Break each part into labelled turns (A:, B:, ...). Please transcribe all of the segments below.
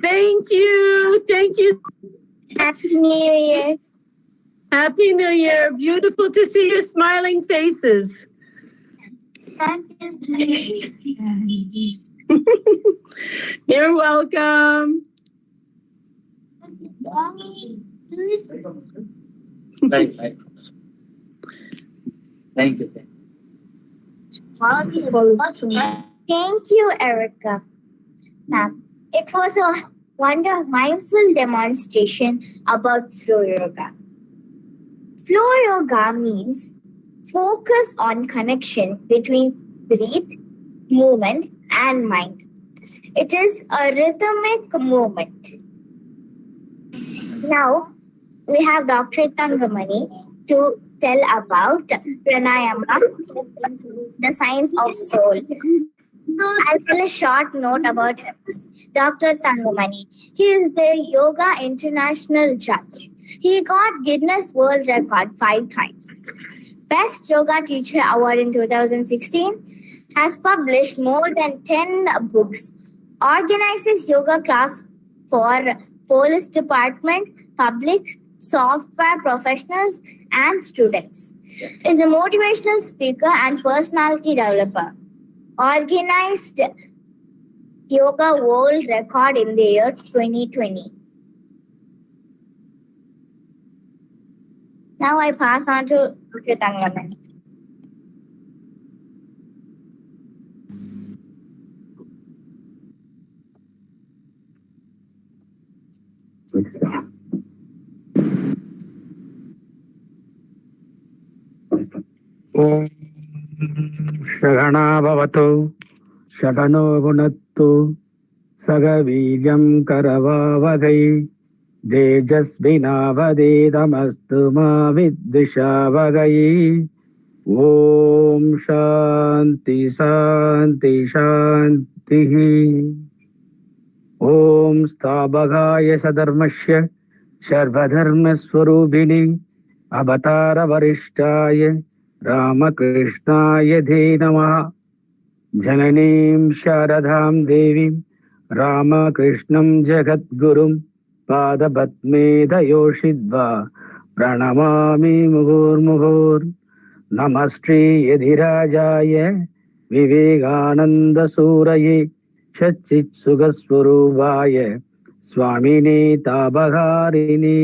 A: Thank you. Thank you.
B: Happy New Year.
A: Happy New Year. Beautiful to see your smiling faces. You're welcome.
C: Thank you.
B: Thank you, Erica. Ma'am, it was a mindful demonstration about flow yoga. Flow yoga means focus on connection between breath, movement, and mind. It is a rhythmic movement. Now, we have Dr. Tangamani to tell about pranayama, the science of soul. I'll tell a short note about him. Dr. Tangamani. He is the Yoga International Judge. He got Guinness World Record 5 times. Best Yoga Teacher Award in 2016. Has published more than 10 books. Organizes yoga class for police department, public, software professionals, and students. Is a motivational speaker and personality developer. Organized Yoga World Record in the year 2020. Now I pass on to Dr. Tangamani.
D: Om Shagana Bhavatu Shagano Gunattu Sagavilyam Karavavagai Dejasvinavadedamastu ma Vidvishavagayi. Om Shanti Shanti Shanti. Om Stabhagaya Sadharmasya Sharvadharma Swarubini Avatara Varishtaya Ramakrishnaya Dhe Namaha. Jananim Sharadham Devim Ramakrishnam Jagadgurum Padabhatme Dayoshidva Pranamami Mugur Mugur. Namastri Yadhirajaya Vivekananda Suraye Shachit Sugaswarubhaya Swamini Tabharini.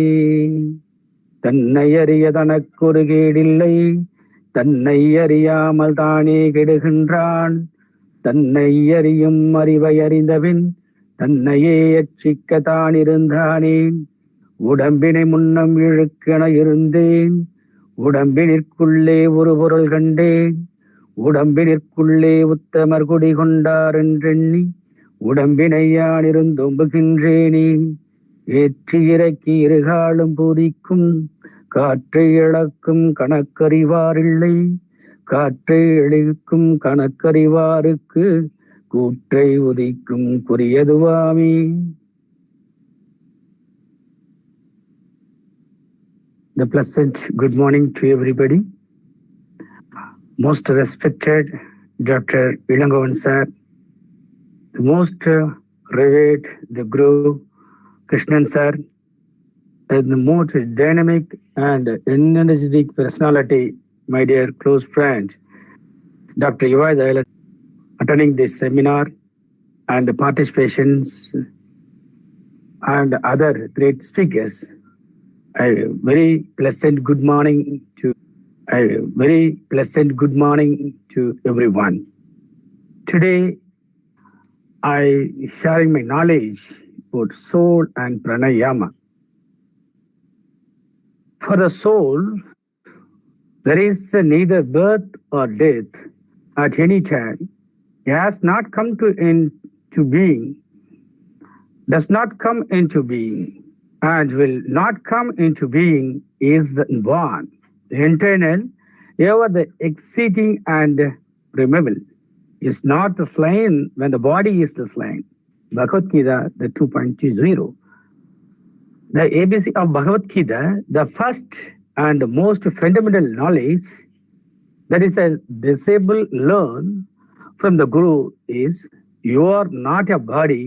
D: Tannayariyadanakurugedillai Tannayariyamal Thane Kedugindraan. Tannayariyum Arivayarindavin Tannaye Yachikathan Irundhane. Udambine Munnam Ilukkana Irundhen. Udambinirkulle Oru Porul Kandhen. Udambinirkulle Uttamar Kudigondar Endrenni. Udambinayyan Irundhombugindrene. ஏற்றி இறக்கி இருகாலும் பூதிக்கும் காற்றை இழக்கும் கணக்கறிவாரில்லை. காற்றை இழுக்கும் கணக்கறிவாருக்கு கூற்றை உதிக்கும் குறியதுவாமே. The pleasant good morning to everybody. Most respected Dr. Ilangovan sir, the most revered the Guru Krishnan sir, and the most dynamic and energetic personality, my dear close friend, Dr. Yoy Dayalan, attending this seminar and the participations and other great speakers. A very pleasant good morning to everyone. Today, I sharing my knowledge about soul and pranayama. For the soul, there is neither birth or death at any time. It has not come into being, does not come into being, and will not come into being, is born. The internal, ever the exceeding and removable, is not the slain when the body is the slain. Bhagavad Gita, the 2.20. The ABC of Bhagavad Gita, the first and most fundamental knowledge that is a disciple learn from the Guru is, you are not a body,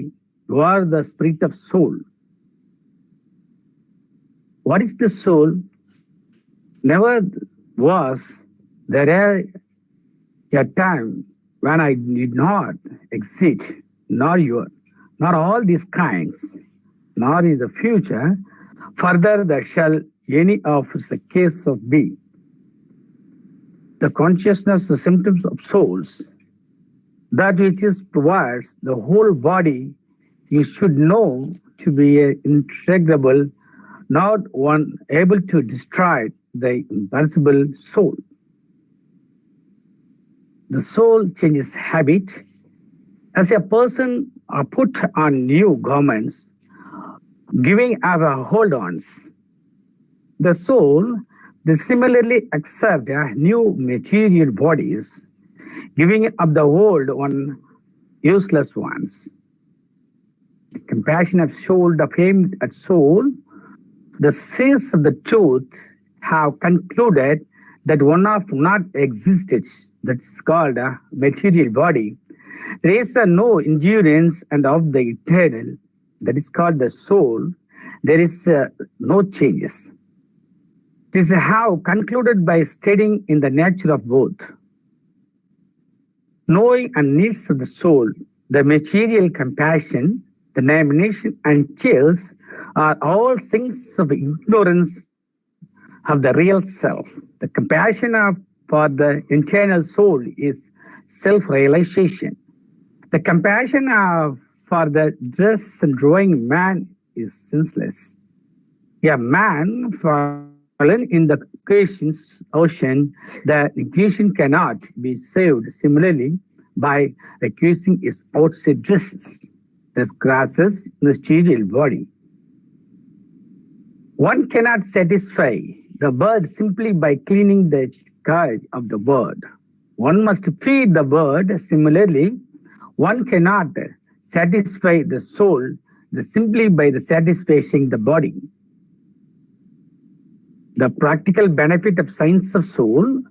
D: You are the spirit of soul. What is the soul? Never was there a time when I did not exist, nor you, nor all these kinds, nor in the future, further that shall any of the case of be. The consciousness, the symptoms of souls, that which is provides the whole body, you should know to be integrable, not one able to destroy the imperishable soul. The soul changes habit. As a person are put on new garments, giving up hold-ons, the soul, they similarly accept new material bodies, giving up the old one, useless ones. Compassion of soul, the aimed at soul, the saints of the truth have concluded that one of not existed, that's called a material body. There is no endurance and of the eternal, that is called the soul. There is no changes. This is how concluded by studying in the nature of both. Knowing and needs of the soul, the material compassion, the nomination and chills are all things of ignorance of the real self. The compassion for the internal soul is self-realization. The compassion for the dress and drawing man is senseless. A man fallen in the creation's ocean, the negation cannot be saved similarly by accusing its outside dresses, the grasses, the material body. One cannot satisfy the bird simply by cleaning the cage of the bird. One must feed the bird. Similarly, one cannot satisfy the soul simply by satisfying the body. The practical benefit of science of soul,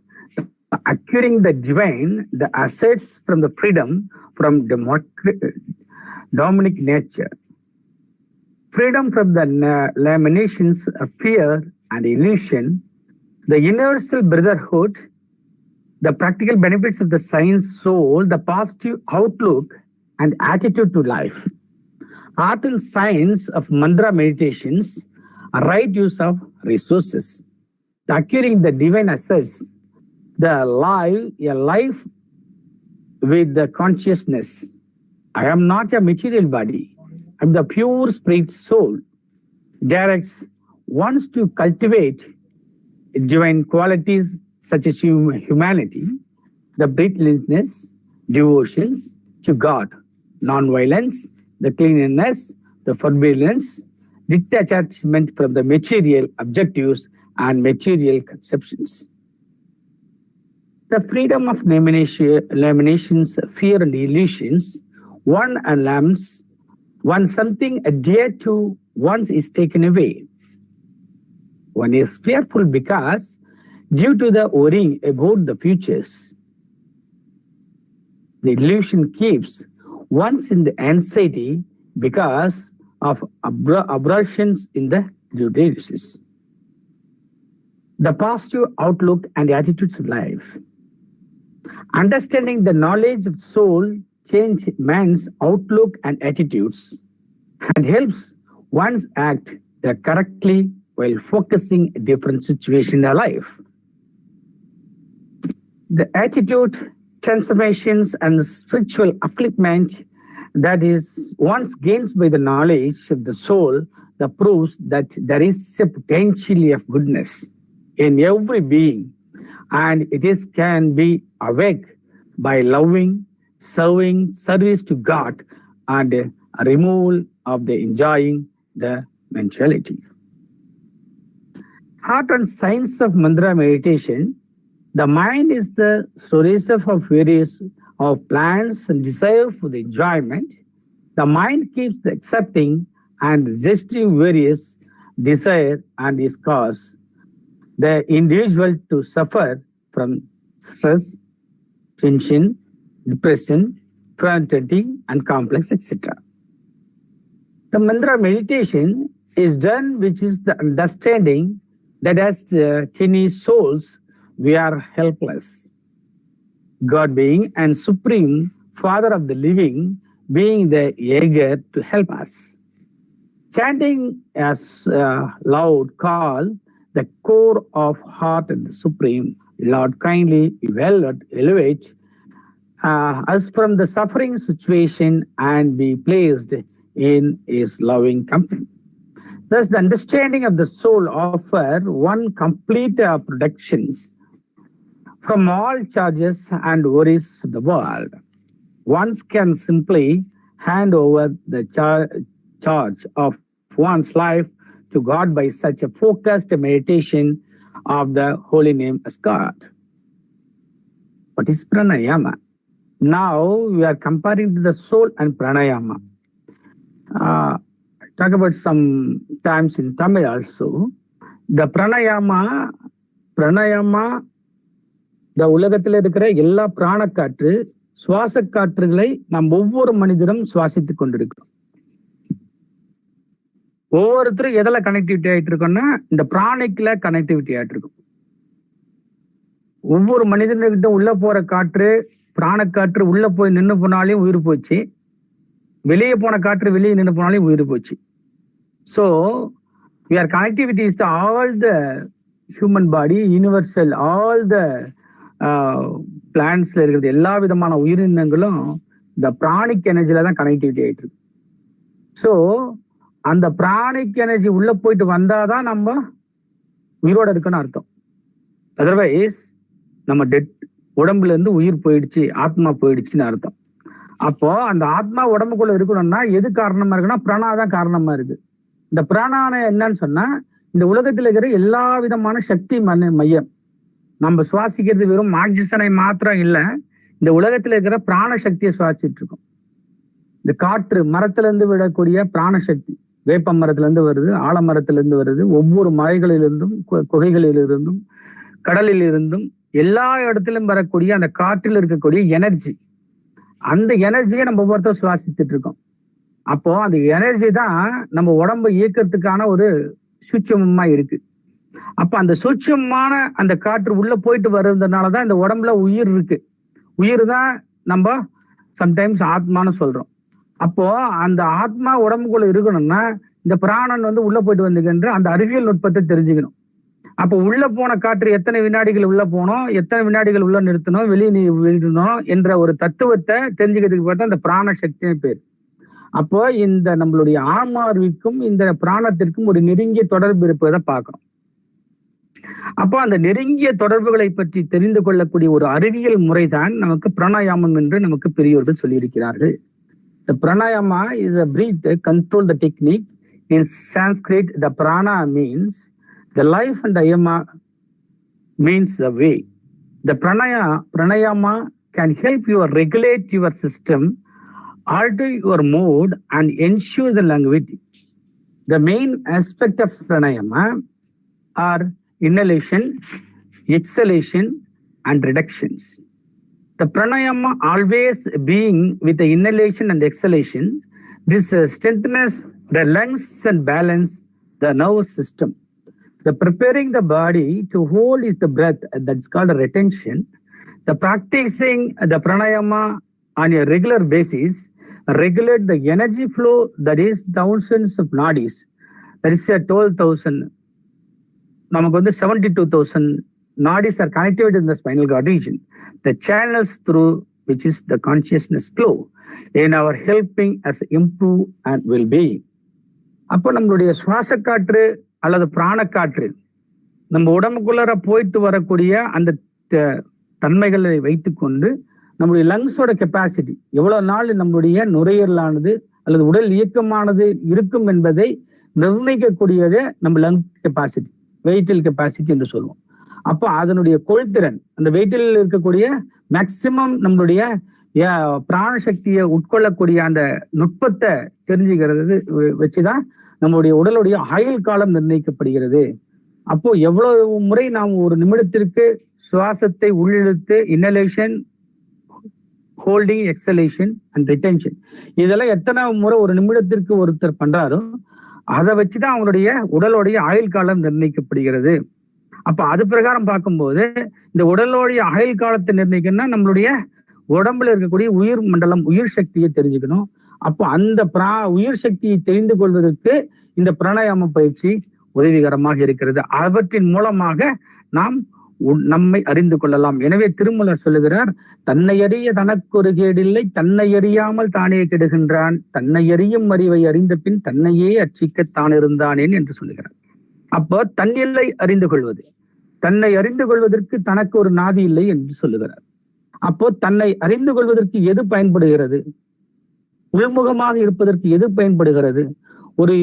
D: acquiring the divine, the assets from the freedom from demonic nature. Freedom from the limitations of fear and illusion, the universal brotherhood, the practical benefits of the science soul, the positive outlook and attitude to life. Art and science of mantra meditations, a right use of resources, the acquiring the divine assets, a life with the consciousness. I am not a material body. I'm the pure spirit soul. Directs wants to cultivate divine qualities such as humanity, the breathlessness, devotions to God, non-violence, the cleanliness, the forbearance, detachment from the material objectives and material conceptions. The freedom of limitations, fear and illusions, one alarms, when something dear to once is taken away. One is fearful because due to the worrying about the futures. The illusion keeps once in the anxiety because of aberrations in the duties. The positive outlook and attitudes of life. Understanding the knowledge of soul change man's outlook and attitudes and helps one's act correctly while focusing a different situation in their life. The attitude, transformations, and spiritual upliftment that is once gains by the knowledge of the soul that proves that there is a potential of goodness in every being, and can be awake by loving, serving, service to God, and a removal of the enjoying the mentality. Art and science of mantra meditation. The mind is the source of various plans and desire for the enjoyment. The mind keeps accepting and resisting various desire and is cause the individual to suffer from stress, tension, depression, fraternity, and complex, etc. The mantra meditation is done, which is the understanding that as tiny souls, we are helpless. God being and Supreme Father of the living, being the eager to help us. Chanting as loud call, the core of heart and the Supreme Lord kindly elevate us from the suffering situation and be placed in His loving company. Thus, the understanding of the soul offer one complete protections from all charges and worries of the world. One can simply hand over the charge of one's life to God by such a focused meditation of the holy name as God. What is pranayama? Now we are comparing to the soul and pranayama. Talk about some times in Tamil also. The pranayama, இந்த உலகத்தில் இருக்கிற எல்லா பிராணக்காற்று சுவாச காற்றுகளை நாம் ஒவ்வொரு மனிதரும் சுவாசித்துக் கொண்டிருக்கிறோம். ஒவ்வொருத்தரும் எதுல கனெக்டிவிட்டி ஆயிட்டு இருக்கோம்னா இந்த பிராணிக்குல கனெக்டிவிட்டி ஆயிட்டு இருக்கும். ஒவ்வொரு மனிதன்கிட்ட உள்ள போற காற்று பிராணக்காற்று உள்ள போய் நின்று போனாலையும் உயிர் போச்சு, வெளியே போன காற்று வெளியே நின்று போனாலையும் உயிர் போச்சு. So we are connectivity is the all the human body, universal, all the பிளான்ஸ்ல இருக்கிறது எல்லா விதமான உயிரினங்களும் இந்த பிராணிக் எனர்ஜில தான் கனெக்டிவிட்டி ஆயிட்டு இருக்கு. ஸோ அந்த பிராணிக் எனர்ஜி உள்ள போயிட்டு வந்தாதான் நம்ம உயிரோட இருக்குன்னு அர்த்தம். அதர்வைஸ் நம்ம டெட், உடம்புல இருந்து உயிர் போயிடுச்சு, ஆத்மா போயிடுச்சுன்னு அர்த்தம். அப்போ அந்த ஆத்மா உடம்புக்குள்ள இருக்கணும்னா எது காரணமா இருக்குன்னா பிராணா தான் காரணமா இருக்கு. இந்த பிராணான என்னன்னு சொன்னா இந்த உலகத்துல இருக்கிற எல்லா விதமான சக்தி மையம். நம்ம சுவாசிக்கிறது வெறும் ஆக்சிஜனை மாத்திரம் இல்லை, இந்த உலகத்துல இருக்கிற பிராண சக்தியை சுவாசிச்சுட்டு இருக்கோம். இந்த காற்று மரத்துல இருந்து விடக்கூடிய பிராணசக்தி, வேப்ப மரத்துல இருந்து வருது, ஆலமரத்துல இருந்து வருது, ஒவ்வொரு மலைகளிலிருந்தும் குகைகளிலிருந்தும் கடலில் இருந்தும் எல்லா இடத்திலும் வரக்கூடிய அந்த காற்றில் இருக்கக்கூடிய எனர்ஜி, அந்த எனர்ஜியை நம்ம ஒவ்வொருத்தரும் சுவாசித்துட்டு இருக்கோம். அப்போ அந்த எனர்ஜி தான் நம்ம உடம்பு இயக்கத்துக்கான ஒரு சூட்சமமா இருக்கு. அப்ப அந்த சூட்சமான அந்த காற்று உள்ள போயிட்டு வர்றதுனாலதான் இந்த உடம்புல உயிர் இருக்கு. உயிர் தான் நம்ம சம்டைம்ஸ் ஆத்மான்னு சொல்றோம். அப்போ அந்த ஆத்மா உடம்புக்குள்ள இருக்கணும்னா இந்த பிராணன் உள்ள போயிட்டு வந்துக்கின்ற அந்த அறிவியல் நுட்பத்தை தெரிஞ்சுக்கணும். அப்போ உள்ள போன காற்று எத்தனை வினாடிகள் உள்ள போனோம், எத்தனை வினாடிகள் உள்ள நிறுத்தணும், வெளியே விடணும் என்ற ஒரு தத்துவத்தை தெரிஞ்சுக்கிறதுக்கு பார்த்தா அந்த பிராண சக்தின்னு பேர். அப்போ இந்த நம்மளுடைய ஆன்மாவிற்கும் இந்த பிராணத்திற்கும் ஒரு நெருங்கிய தொடர்பு இருப்பதை பார்க்கிறோம். அப்போ அந்த நெருங்கிய தொடர்புகளை பற்றி தெரிந்து கொள்ளக்கூடிய ஒரு அறிவியல் முறைதான் நமக்கு பிராணாயாமம் என்று நமக்கு பெரியோர்கள் சொல்லியிருக்கிறார்கள். The pranayama is a breathe control the technique. In Sanskrit, the prana means the life and the yama means the way. The pranayama can help you regulate your system, alter your mood, and ensure the longevity. The main aspect of pranayama are inhalation, exhalation, and reductions. The pranayama always being with the inhalation and exhalation, this strengthens the lungs and balance the nervous system. The preparing the body to hold is the breath, that's called a retention. The practicing the pranayama on a regular basis regulate the energy flow, that is thousands of nadis. That is 12,000. நமக்கு 72,000 nadis are connected in the spinal cord region. The channels through which is the consciousness flow in our helping us improve and well-being. அப்போ நம்மளுடைய சுவாச காற்று அல்லது பிராணக்காற்று நம்ம உடம்புக்குள்ளார போயிட்டு வரக்கூடிய அந்த தன்மைகளை வைத்துக்கொண்டு நம்முடைய லங்ஸோட கெப்பாசிட்டி எவ்வளவு நாள் நம்முடைய நுரையீரலானது அல்லது உடல் இயக்கமானது இருக்கும் என்பதை நிர்ணயிக்கக்கூடியதே நம்ம லங் கெப்பாசிட்டி, வெயிட்டல் கெப்பாசிட்டி என்று சொல்லுவோம். அப்போ அதனுடைய கொள்திறன், அந்த வெயிட்டில் இருக்கக்கூடிய மேக்சிமம் நம்மளுடைய பிராண சக்தியை உட்கொள்ளக்கூடிய அந்த நுட்பத்தை தெரிஞ்சுக்கிறது வச்சுதான் நம்மளுடைய உடலுடைய ஆயுள் காலம் நிர்ணயிக்கப்படுகிறது. அப்போ எவ்வளவு முறை நாம் ஒரு நிமிடத்திற்கு சுவாசத்தை உள்ளிழுத்து inhalation holding, exhalation and retention. இதெல்லாம் எத்தனை முறை ஒரு நிமிடத்திற்கு ஒருத்தர் பண்றாரோ அதை வச்சுதான் அவங்களுடைய உடலுடைய ஆயுள் காலம் நிர்ணயிக்கப்படுகிறது. அப்ப அது பிரகாரம் பார்க்கும்போது இந்த உடலுடைய ஆயுள் காலத்தை நிர்ணயிக்கணும்னா நம்மளுடைய உடம்புல இருக்கக்கூடிய உயிர் மண்டலம், உயிர் சக்தியை தெரிஞ்சுக்கணும். அப்போ அந்த உயிர் சக்தியை தெரிந்து கொள்வதற்கு இந்த பிராணாயாம பயிற்சி உதவிகரமாக இருக்கிறது. அவற்றின் மூலமாக நாம் நம்மை அறிந்து கொள்ளலாம். எனவே திருமூலர் சொல்லுகிறார், தன்னை அறிய தனக்கு ஒரு கேடில்லை, தன்னை அறியாமல் தானே கெடுகின்றான், தன்னை அறியும் அறிவை அறிந்த பின் தன்னையே அர்ச்சிக்கத்தான் இருந்தானேன் என்று சொல்லுகிறார். அப்போ தன்னில்லை அறிந்து கொள்வது, தன்னை அறிந்து கொள்வதற்கு தனக்கு ஒரு நாதி இல்லை என்று சொல்லுகிறார். அப்போ தன்னை அறிந்து கொள்வதற்கு எது பயன்படுகிறது? உள்முகமாக இருப்பதற்கு எது பயன்படுகிறது? ஒரு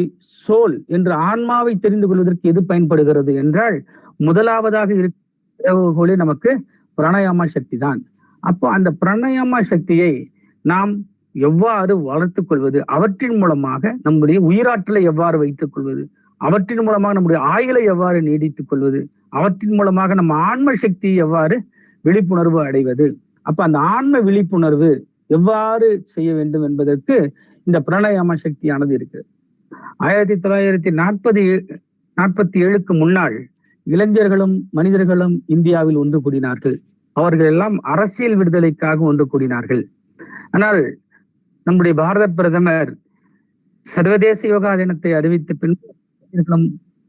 D: சோல் என்று ஆன்மாவை தெரிந்து கொள்வதற்கு எது பயன்படுகிறது என்றால் முதலாவதாக இருக்கிற நமக்கு பிராணாயாம சக்தி தான். அப்போ அந்த பிராணாயாம சக்தியை நாம் எவ்வாறு வளர்த்துக் கொள்வது, அவற்றின் மூலமாக நம்முடைய உயிராற்றலை எவ்வாறு வைத்துக் கொள்வது, அவற்றின் மூலமாக நம்முடைய ஆயுளை எவ்வாறு நீடித்துக் கொள்வது, அவற்றின் மூலமாக நம்ம ஆன்ம சக்தியை எவ்வாறு விழிப்புணர்வு அடைவது, அப்ப அந்த ஆன்ம விழிப்புணர்வு எவ்வாறு செய்ய வேண்டும் என்பதற்கு இந்த பிராணாயாம சக்தியானது இருக்கு. 1947 முன்னால் இளைஞர்களும் மனிதர்களும் இந்தியாவில் ஒன்று கூடினார்கள். அவர்கள் எல்லாம் அரசியல் விடுதலைக்காக ஒன்று கூடினார்கள். ஆனால் நம்முடைய பாரத பிரதமர் சர்வதேச யோகா தினத்தை அறிவித்த பின்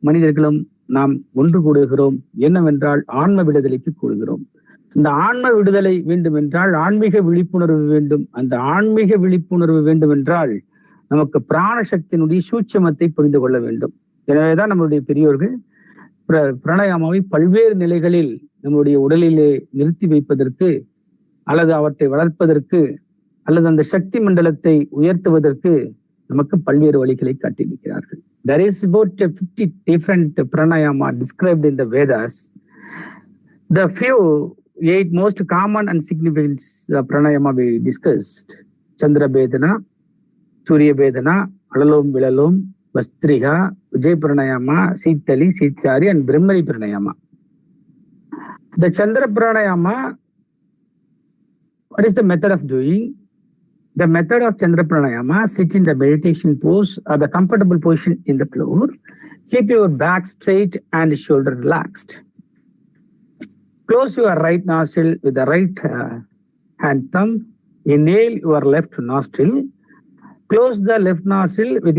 D: மனிதர்களும் நாம் ஒன்று கூடுகிறோம். என்னவென்றால் ஆன்ம விடுதலைக்கு கூடுகிறோம். இந்த ஆன்ம விடுதலை வேண்டும் என்றால் ஆன்மீக விழிப்புணர்வு வேண்டும். அந்த ஆன்மீக விழிப்புணர்வு வேண்டும் என்றால் நமக்கு பிராண சக்தியினுடைய சூட்சமத்தை புரிந்து கொள்ள வேண்டும். எனவேதான் நம்மளுடைய பெரியோர்கள் பிராணாயாமாவை பல்வேறு நிலைகளில் நம்முடைய உடலிலே நிறுத்தி வைப்பதற்கு அல்லது அவற்றை வளர்ப்பதற்கு அல்லது அந்த சக்தி மண்டலத்தை உயர்த்துவதற்கு நமக்கு பல்வேறு வழிகளை காட்டியிருக்கிறார்கள். There is about 50 different pranayama described in the Vedas. The 8 most common and significant pranayama we discussed: Chandra Bedana, Surya Bedana, Alalom Vilalom, Vastriha, Vijay Pranayama, Sitali, Sitari, and Brahmari Pranayama. The Chandra Pranayama, what is the method of doing? The method of Chandra Pranayama: sit in the meditation pose or the comfortable position in the floor. Keep your back straight and shoulder relaxed. Close your right nostril with the right hand thumb. Inhale your left nostril. Close the left nostril with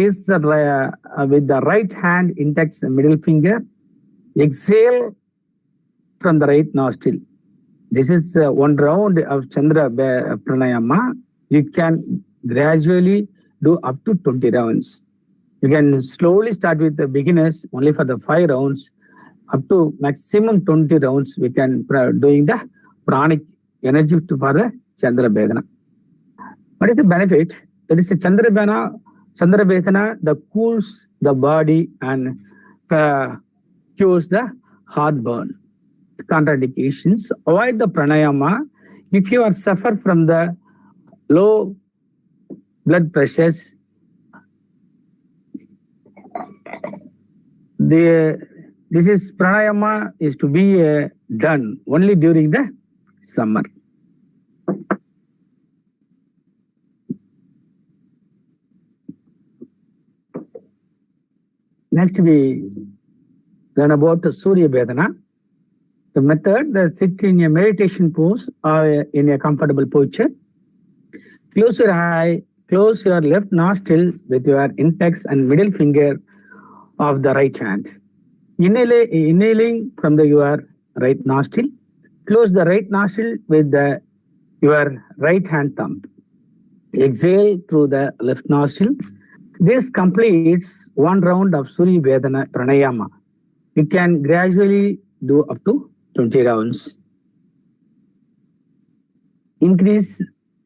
D: the right hand index and middle finger. Exhale from the right nostril. This is one round of Chandra Pranayama. You can gradually do up to 20 rounds. You can slowly start with the beginners only for the 5 rounds. Up to maximum 20 rounds we can doing the pranic energy for the Chandra Bedana. What is the benefit? That is a Chandra Bedana that cools the body and cures the heartburn. Contraindications: avoid the pranayama if you are suffer from the low blood pressures. This is pranayama is to be done only during the summer. Next we learn about Surya Bedana. The method: sit in a meditation pose or in a comfortable posture. Close your eye, close your left nostril with your index and middle finger of the right hand. Inhaling from your right nostril. Close the right nostril with your right hand thumb. Exhale through the left nostril. This completes one round of Surya Bedana Pranayama. You can gradually do up to 20 rounds. Increase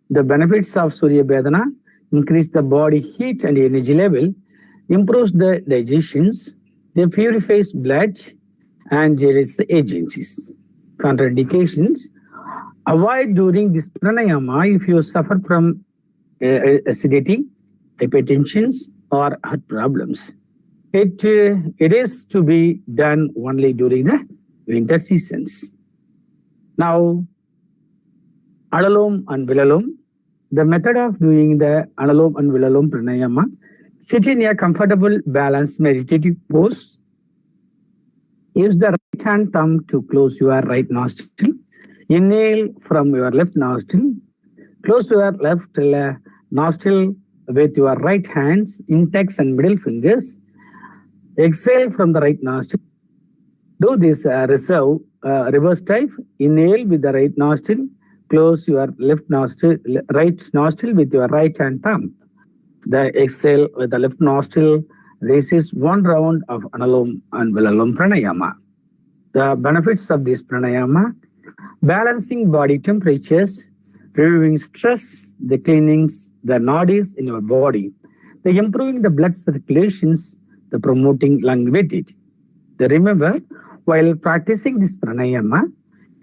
D: the benefits of Surya Bedana: increase the body heat and energy level, improves the digestions, they purifies blood, and there is agencies. Contraindications: avoid during this pranayama if you suffer from acidity, hypertension, or heart problems. It is to be done only during the winter seasons. Now, Alalom and Vilalom. The method of doing the Analom and Vilalom pranayama. Sit in a comfortable, balanced, meditative pose. Use the right hand thumb to close your right nostril. Inhale from your left nostril. Close your left nostril with your right hands, index and middle fingers. Exhale from the right nostril. Do this reverse type. Inhale with the right nostril. Close your right nostril with your right hand thumb. The exhale with the left nostril. This is one round of Analom and Vilalom pranayama. The benefits of this pranayama: balancing body temperatures, removing stress, the cleanings, the nadis in your body, the improving the blood circulations, the promoting lung vitality. Remember, while practicing this pranayama,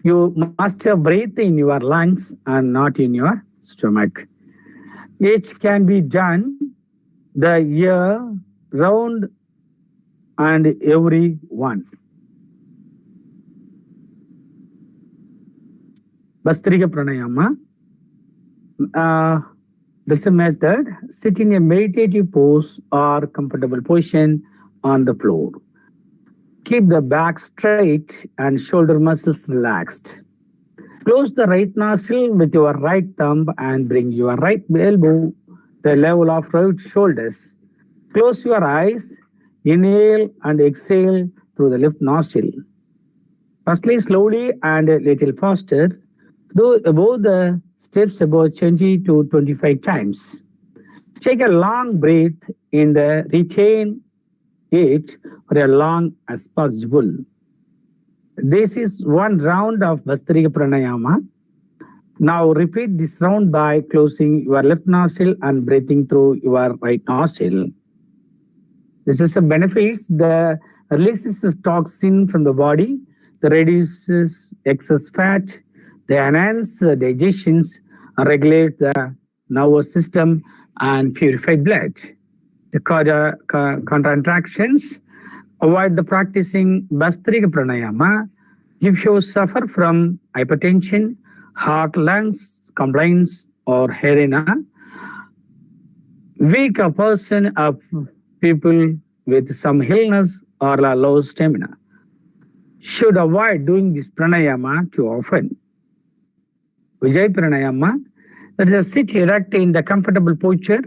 D: you must breathe in your lungs and not in your stomach. Each can be done the year round and every one. Bhastrika pranayama. That's a method. Sit in a meditative pose or comfortable position on the floor. Keep the back straight and shoulder muscles relaxed. Close the right nostril with your right thumb and bring your right elbow the level of right shoulders. Close your eyes. Inhale and exhale through the left nostril. Firstly, slowly and a little faster. Do above the steps about 20 to 25 times. Take a long breath in the retain it for as long as possible. This is one round of Bhastrika pranayama. Now repeat this round by closing your left nostril and breathing through your right nostril. This is a benefit. The releases of toxin from the body, the reduces excess fat, they enhance digestions, regulate the nervous system, and purify blood. The contractions. Avoid the practicing Bhastrika pranayama. If you suffer from hypertension, heart, lungs complaints, or hernia, weak a person of people with some illness or low stamina should avoid doing this pranayama too often. Vijay pranayama. That is, sit erect in the comfortable posture.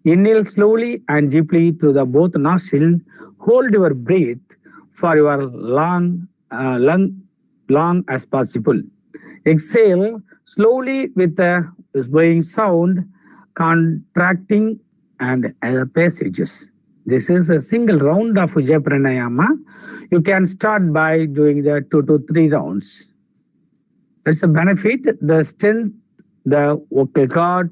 D: Inhale slowly and deeply through the both nostrils. Hold your breath for your long as possible. Exhale slowly with a swaying sound, contracting and other passages. This is a single round of Ujjayi pranayama. You can start by doing the 2 to 3 rounds. It's a benefit, the strength, the vocal cord,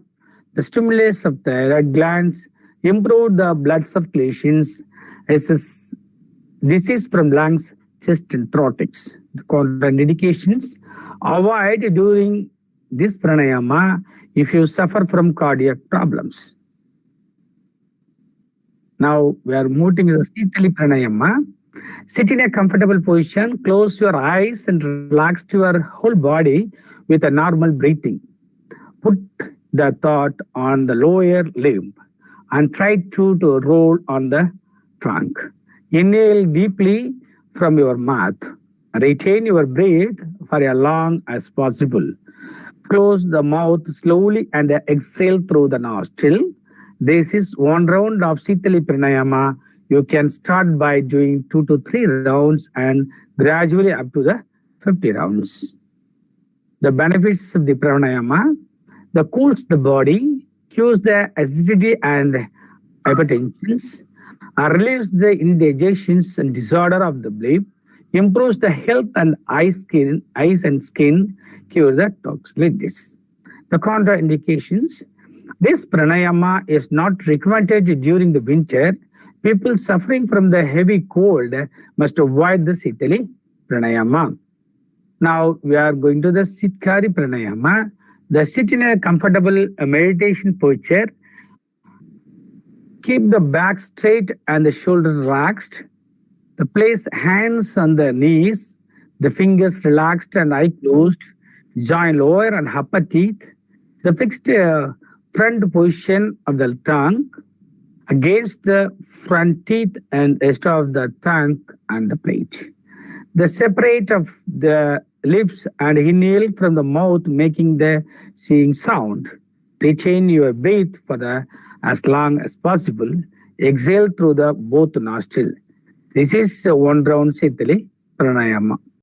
D: the stimulus of the thyroid glands, improve the blood circulations, assess disease from lungs, chest and thorax. The contraindications: avoid during this pranayama if you suffer from cardiac problems. Now we are moving to the Sitali pranayama. Sit in a comfortable position, close your eyes and relax your whole body with a normal breathing. Put the thought on the lower limb and try to roll on the trunk. Inhale deeply from your mouth. Retain your breath for as long as possible. Close the mouth slowly and exhale through the nostril. This is one round of Sitali pranayama. You can start by doing 2 to 3 rounds and gradually up to the 50 rounds. The benefits of the pranayama: the cools the body, cures the acidity and hypertensions, relieves the indigestions and disorder of the blood, improves the health and eyes and skin, cure the toxicities. The contraindications: this pranayama is not recommended during the winter. People suffering from the heavy cold must avoid the Sitali pranayama. Now we are going to the Sitkari pranayama. The sit in a comfortable meditation posture. Keep the back straight and the shoulder relaxed. Place hands on the knees, the fingers relaxed and eye closed. Join lower and upper teeth. The fixed front position of the tongue against the front teeth and rest of the tongue and the plate. The separate of the lips and inhale from the mouth, making the seeing sound. Retain your breath for as long as possible. Exhale through the both nostril. This is 1 round Sitali Pranayama.